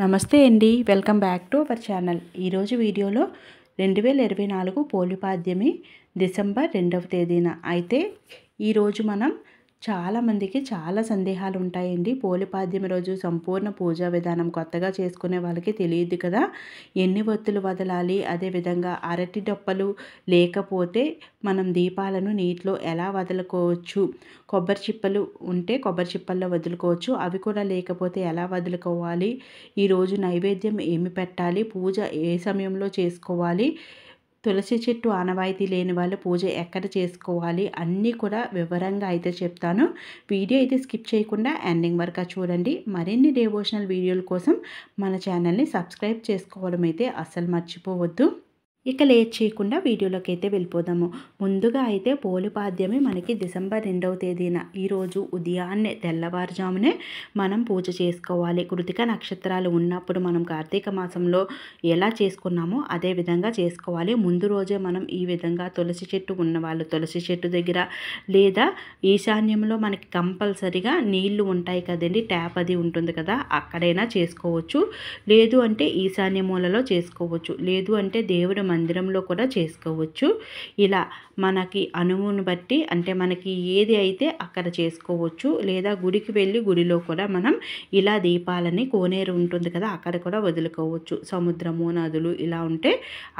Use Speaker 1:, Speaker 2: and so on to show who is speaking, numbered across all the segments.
Speaker 1: నమస్తే అండి, welcome back to our channel. ఈరోజు వీడియోలో 2024 పోలిపాడ్యమి డిసెంబర్ 2వ తేదీన అయితే ఈరోజు మనం చాలామందికి చాలా సందేహాలు ఉంటాయండి. పోలిపాడ్యమి రోజు సంపూర్ణ పూజా విధానం కొత్తగా చేసుకునే వాళ్ళకి తెలియదు కదా, ఎన్ని ఒత్తులు వదలాలి, అదేవిధంగా అరటి డొప్పలు లేకపోతే మనం దీపాలను నీటిలో ఎలా వదులుకోవచ్చు, కొబ్బరి చిప్పలు ఉంటే కొబ్బరి చిప్పల్లో వదులుకోవచ్చు, అవి కూడా లేకపోతే ఎలా వదులుకోవాలి, ఈరోజు నైవేద్యం ఏమి పెట్టాలి, పూజ ఏ సమయంలో చేసుకోవాలి, తులసి చెట్టు ఆనవాయితీ లేని వాళ్ళు పూజ ఎక్కడ చేసుకోవాలి, అన్నీ కూడా వివరంగా అయితే చెప్తాను. వీడియో అయితే స్కిప్ చేయకుండా ఎండింగ్ వరకు చూడండి. మరిన్ని డివోషనల్ వీడియోల కోసం మన ఛానల్ని సబ్స్క్రైబ్ చేసుకోవడం అయితే అస్సలు మర్చిపోవద్దు. ఇక లేట్ చేయకుండా వీడియోలోకి అయితే వెళ్ళిపోదాము. ముందుగా అయితే పోలిపాడ్యమి మనకి డిసెంబర్ 2వ తేదీన ఈరోజు ఉదయాన్నే తెల్లవారుజామునే మనం పూజ చేసుకోవాలి. కృతిక నక్షత్రాలు ఉన్నప్పుడు మనం కార్తీక మాసంలో ఎలా చేసుకున్నామో అదే విధంగా చేసుకోవాలి. ముందు రోజే మనం ఈ విధంగా తులసి చెట్టు ఉన్నవాళ్ళు తులసి చెట్టు దగ్గర లేదా ఈశాన్యంలో మనకి కంపల్సరిగా నీళ్లు ఉంటాయి కదండి, ట్యాప్ అది ఉంటుంది కదా, అక్కడైనా చేసుకోవచ్చు. లేదు అంటే ఈశాన్య మూలలో చేసుకోవచ్చు, లేదు అంటే దేవుడి మందిరంలో కూడా చేసుకోవచ్చు. ఇలా మనకి అనువును బట్టి అంటే మనకి ఏది అయితే అక్కడ చేసుకోవచ్చు. లేదా గుడికి వెళ్ళి గుడిలో కూడా మనం ఇలా దీపాలని కోనేరు ఉంటుంది కదా, అక్కడ కూడా వదులుకోవచ్చు. సముద్రము నదులు ఇలా ఉంటే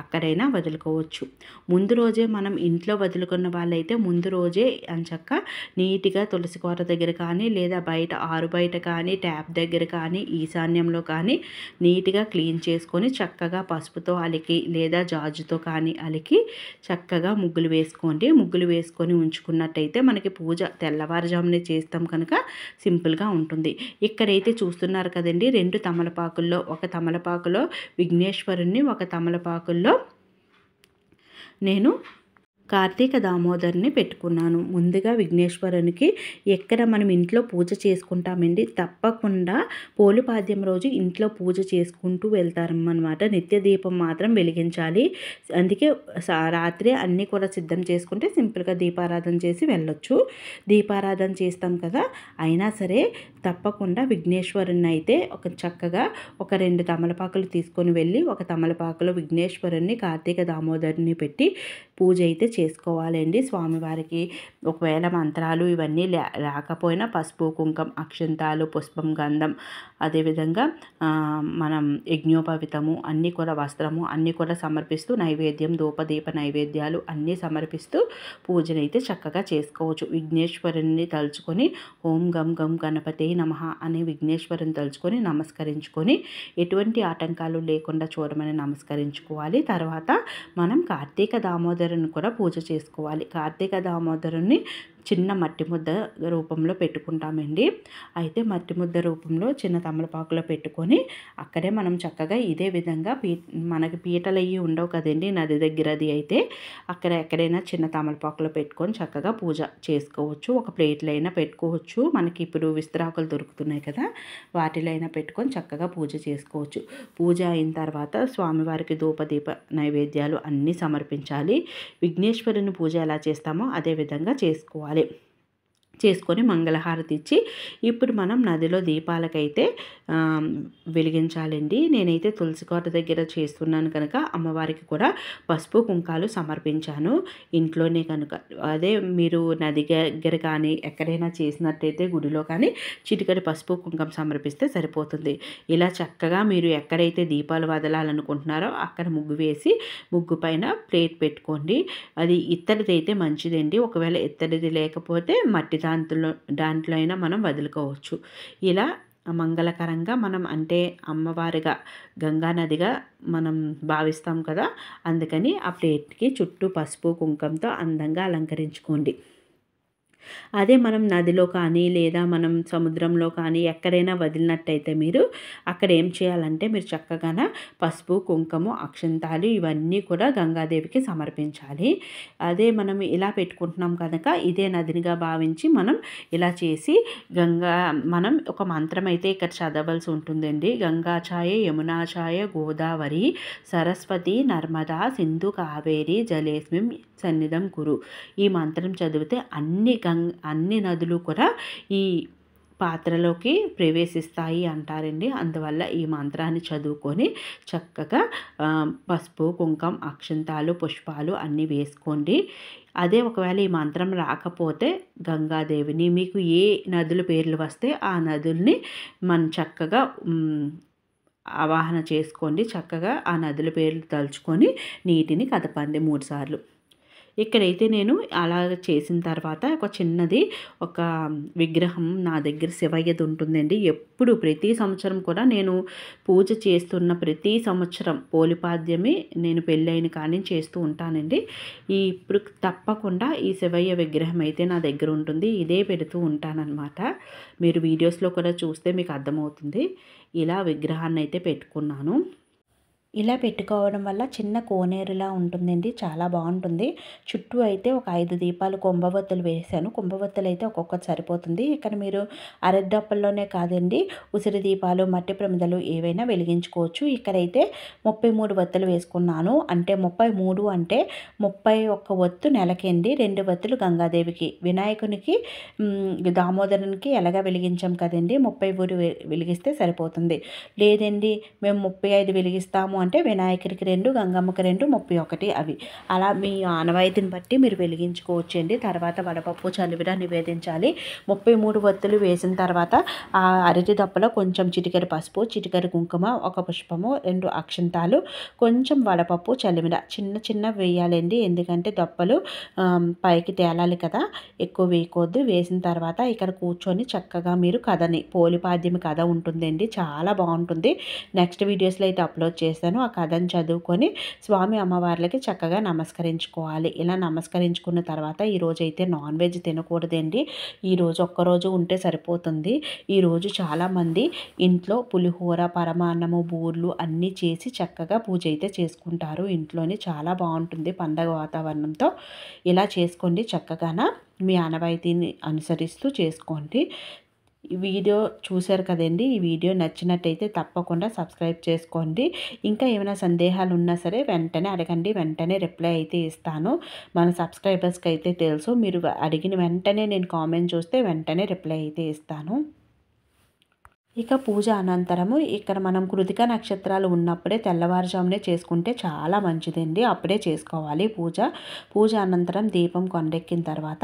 Speaker 1: అక్కడైనా వదులుకోవచ్చు. ముందు రోజే మనం ఇంట్లో వదులుకున్న వాళ్ళైతే ముందు రోజే అంచక్క నీట్గా తులసి కోట దగ్గర కానీ లేదా బయట ఆరు బయట కానీ ట్యాప్ దగ్గర కానీ ఈశాన్యంలో కానీ నీట్గా క్లీన్ చేసుకొని చక్కగా పసుపుతో అలికి లేదా జాజుతో కానీ అలికి చక్కగా ముగ్గులు వేసుకోండి. ముగ్గులు వేసుకొని ఉంచుకున్నట్టయితే మనకి పూజ తెల్లవారుజామునే చేస్తాం కనుక సింపుల్గా ఉంటుంది. ఇక్కడైతే చూస్తున్నారు కదండి, 2 తమలపాకుల్లో ఒక తమలపాకులో విఘ్నేశ్వరుణ్ణి, ఒక తమలపాకుల్లో నేను కార్తీక దామోదర్ని పెట్టుకున్నాను. ముందుగా విఘ్నేశ్వరునికి ఎక్కడ మనం ఇంట్లో పూజ చేసుకుంటామండి, తప్పకుండా పోలిపాడ్యం రోజు ఇంట్లో పూజ చేసుకుంటూ వెళ్తారన్నమాట. నిత్య దీపం మాత్రం వెలిగించాలి. అందుకే రాత్రి అన్నీ కూడా సిద్ధం చేసుకుంటే సింపుల్గా దీపారాధన చేసి వెళ్ళొచ్చు. దీపారాధన చేస్తాం కదా, అయినా సరే తప్పకుండా విఘ్నేశ్వరుని అయితే చక్కగా ఒక 2 తమలపాకులు తీసుకొని వెళ్ళి ఒక తమలపాకులో విఘ్నేశ్వరుని కార్తీక దామోదరుని పెట్టి పూజ అయితే చేసుకోవాలండి. స్వామివారికి ఒకవేళ మంత్రాలు ఇవన్నీ రాకపోయినా పసుపు కుంకం అక్షంతాలు పుష్పం గంధం అదేవిధంగా మనం యజ్ఞోపవితము అన్నీ కూడా వస్త్రము అన్నీ కూడా సమర్పిస్తూ నైవేద్యం ధూపదీప నైవేద్యాలు అన్నీ సమర్పిస్తూ పూజనైతే చక్కగా చేసుకోవచ్చు. విఘ్నేశ్వరుని తలుచుకొని ఓం గం గం గణపతే నమః అనే విఘ్నేశ్వరుని తలుచుకొని నమస్కరించుకొని ఎటువంటి ఆటంకాలు లేకుండా చూడమని నమస్కరించుకోవాలి. తర్వాత మనం కార్తీక దామోదరుని కూడా పూజ చేసుకోవాలి. కార్తీక దామోదరుని చిన్న మట్టి ముద్ద రూపంలో పెట్టుకుంటామండి. అయితే మట్టి ముద్ద రూపంలో చిన్న తమలపాకులో పెట్టుకొని అక్కడే మనం చక్కగా ఇదే విధంగా మనకి పీటలు అయ్యి ఉండవు కదండి నది దగ్గర, అది అయితే అక్కడ ఎక్కడైనా చిన్న తమలపాకులో పెట్టుకొని చక్కగా పూజ చేసుకోవచ్చు. ఒక ప్లేట్లో అయినా పెట్టుకోవచ్చు, మనకి ఇప్పుడు విస్తరాకులు దొరుకుతున్నాయి కదా, వాటిలో అయినా పెట్టుకొని చక్కగా పూజ చేసుకోవచ్చు. పూజ అయిన తర్వాత స్వామివారికి ధూపదీప నైవేద్యాలు అన్నీ సమర్పించాలి. విఘ్నేశ్వరుని పూజ ఎలా చేస్తామో అదే విధంగా చేసుకొని మంగళహారతి ఇచ్చి ఇప్పుడు మనం నదిలో దీపాలకైతే వెలిగించాలండి. నేనైతే తులసి కోట దగ్గర చేస్తున్నాను కనుక అమ్మవారికి కూడా పసుపు కుంకాలు సమర్పించాను ఇంట్లోనే కనుక. అదే మీరు నది దగ్గర కానీ ఎక్కడైనా చేసినట్టయితే గుడిలో కానీ చిటికడి పసుపు కుంకం సమర్పిస్తే సరిపోతుంది. ఇలా చక్కగా మీరు ఎక్కడైతే దీపాలు వదలాలనుకుంటున్నారో అక్కడ ముగ్గు వేసి ముగ్గు పైన ప్లేట్ పెట్టుకోండి. అది ఇత్తడిది అయితే మంచిదండి. ఒకవేళ ఇత్తడిది లేకపోతే మట్టి దాంట్లో అయినా మనం వదులుకోవచ్చు. ఇలా మంగళకరంగా మనం అంటే అమ్మవారిగా గంగా నదిగా మనం భావిస్తాం కదా, అందుకని ఆ ప్లేట్కి చుట్టూ పసుపు కుంకంతో అందంగా అలంకరించుకోండి. అదే మనం నదిలో కానీ లేదా మనం సముద్రంలో కానీ ఎక్కడైనా వదిలినట్టయితే మీరు అక్కడ ఏం చేయాలంటే మీరు చక్కగా పసుపు కుంకుమ అక్షంతాలు ఇవన్నీ కూడా గంగాదేవికి సమర్పించాలి. అదే మనం ఇలా పెట్టుకుంటున్నాం కనుక ఇదే నదినిగా భావించి మనం ఇలా చేసి మనం ఒక మంత్రం అయితే ఇక్కడ చదవలసి ఉంటుందండి. గంగాచాయ యమునాచాయ గోదావరి సరస్వతి నర్మదా సింధు కావేరి జలేస్మిం సన్నిధం కురు. ఈ మంత్రం చదివితే అన్ని నదులు కూడా ఈ పాత్రలోకి ప్రవేశిస్తాయి అంటారండి. అందువల్ల ఈ మంత్రాన్ని చదువుకొని చక్కగా పసుపు, కుంకం, అక్షంతాలు, పుష్పాలు అన్నీ వేసుకోండి. అదే ఒకవేళ ఈ మంత్రం రాకపోతే గంగాదేవిని, మీకు ఏ నదుల పేర్లు వస్తే ఆ నదుల్ని మనం చక్కగా ఆవాహన చేసుకోండి. చక్కగా ఆ నదుల పేర్లు తలుచుకొని నీటిని కదపండి 3 సార్లు. ఇక్కడైతే నేను అలా చేసిన తర్వాత ఒక చిన్నది ఒక విగ్రహం నా దగ్గర శివయ్యది ఉంటుందండి. ఎప్పుడు ప్రతి సంవత్సరం కూడా నేను పూజ చేస్తున్న ప్రతి సంవత్సరం పోలిపాద్యమి నేను పెళ్ళైన కానీ చేస్తూ ఉంటానండి. ఇప్పుడు తప్పకుండా ఈ శివయ్య విగ్రహం అయితే నా దగ్గర ఉంటుంది. ఇదే పెడుతూ ఉంటానన్నమాట. మీరు వీడియోస్లో కూడా చూస్తే మీకు అర్థమవుతుంది. ఇలా విగ్రహాన్ని అయితే పెట్టుకున్నాను. ఇలా పెట్టుకోవడం వల్ల చిన్న కోనేరులా ఉంటుందండి. చాలా బాగుంటుంది. చుట్టూ అయితే ఒక 5 దీపాలు కుంభవత్తులు వేశాను. కుంభవత్తులు అయితే ఒక్కొక్కటి సరిపోతుంది. ఇక్కడ మీరు అరటిదొప్పల్లోనే కాదండి, ఉసిరి దీపాలు, మట్టి ప్రమిదలు ఏవైనా వెలిగించుకోవచ్చు. ఇక్కడైతే 33 వత్తులు వేసుకున్నాను. అంటే 33 అంటే 31 వత్తు నెలకండి, 2 వత్తులు గంగాదేవికి, వినాయకునికి దామోదరునికి ఎలాగా వెలిగించాం కదండి, 33 వెలిగిస్తే సరిపోతుంది. లేదండి మేము 35 వెలిగిస్తాము అంటే వినాయకుడికి 2, గంగమ్మకి 2, 31 అవి. అలా మీ ఆనవాయితీని బట్టి మీరు వెలిగించుకోవచ్చండి. తర్వాత వడపప్పు చలివిడ నివేదించాలి. 33 వత్తులు వేసిన తర్వాత ఆ అరటి దప్పలో కొంచెం చిటికెడు పసుపు, చిటికెడు కుంకుమ, ఒక పుష్పము, 2 అక్షంతాలు, కొంచెం వడపప్పు చలివిడ చిన్న వేయాలండి. ఎందుకంటే దప్పలు పైకి తేలాలి కదా, ఎక్కువ వేయకూడదు. వేసిన తర్వాత ఇక్కడ కూర్చొని చక్కగా మీరు కథని, పోలిపాద్యమి కథ ఉంటుందండి, చాలా బాగుంటుంది. నెక్స్ట్ వీడియోస్లో అయితే అప్లోడ్ చేస్తాను. ఆ కథను చదువుకొని స్వామి అమ్మవార్లకి చక్కగా నమస్కరించుకోవాలి. ఇలా నమస్కరించుకున్న తర్వాత ఈరోజు అయితే నాన్ వెజ్ తినకూడదండి. ఈరోజు ఒక్కరోజు ఉంటే సరిపోతుంది. ఈరోజు చాలామంది ఇంట్లో పులిహోర, పరమాన్నము, బూర్లు అన్నీ చేసి చక్కగా పూజ అయితే చేసుకుంటారు ఇంట్లోనే. చాలా బాగుంటుంది పండగ వాతావరణంతో. ఇలా చేసుకోండి చక్కగాన, మీ ఆనవాయితీని అనుసరిస్తూ చేసుకోండి. ఈ వీడియో చూశారు కదండి. ఈ వీడియో నచ్చినట్టయితే తప్పకుండా సబ్స్క్రైబ్ చేసుకోండి. ఇంకా ఏమైనా సందేహాలు ఉన్నా సరే వెంటనే అడగండి, వెంటనే రిప్లై అయితే ఇస్తాను. మన సబ్స్క్రైబర్స్కి అయితే తెలుసు, మీరు అడిగిన వెంటనే నేను కామెంట్ చూస్తే వెంటనే రిప్లై అయితే ఇస్తాను. ఇక పూజ అనంతరము ఇక్కడ మనం కృతిక నక్షత్రాలు ఉన్నప్పుడే తెల్లవారుజామునే చేసుకుంటే చాలా మంచిదండి. అప్పుడే చేసుకోవాలి పూజ అనంతరం దీపం కొండెక్కిన తర్వాత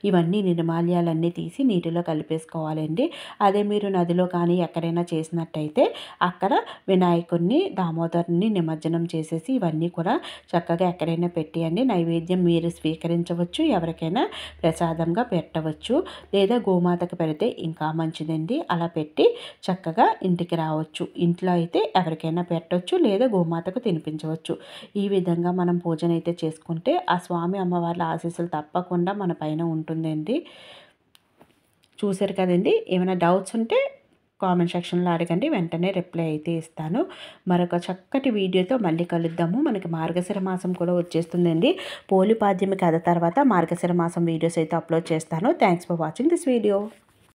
Speaker 1: ఇవన్నీ నిర్మాల్యాలన్నీ తీసి నీటిలో కలిపేసుకోవాలండి. అదే మీరు నదిలో కానీ ఎక్కడైనా చేసినట్టయితే అక్కడ వినాయకుడిని, దామోదరుని నిమజ్జనం చేసేసి ఇవన్నీ కూడా చక్కగా ఎక్కడైనా పెట్టేయండి. నైవేద్యం మీరు స్వీకరించవచ్చు, ఎవరికైనా ప్రసాదంగా పెట్టవచ్చు, లేదా గోమాతకు పెడితే ఇంకా మంచిదండి. అలా పెట్టి చక్కగా ఇంటికి రావచ్చు. ఇంట్లో అయితే ఎవరికైనా పెట్టవచ్చు, లేదా గోమాతకు తినిపించవచ్చు. ఈ విధంగా మనం పూజనైతే చేసుకుంటే ఆ స్వామి అమ్మవార్ల ఆశీస్సులు తప్పకుండా మన పైన ఉంటుందండి. చూశారు కదండి. ఏమైనా డౌట్స్ ఉంటే కామెంట్ సెక్షన్లో అడగండి, వెంటనే రిప్లై అయితే ఇస్తాను. మరొక చక్కటి వీడియోతో మళ్ళీ కలుద్దాము. మనకి మార్గశిర మాసం కూడా వచ్చేస్తుందండి. పోలిపాద్యమి కథ తర్వాత మార్గశిర మాసం వీడియోస్ అయితే అప్లోడ్ చేస్తాను. Thanks for watching this video.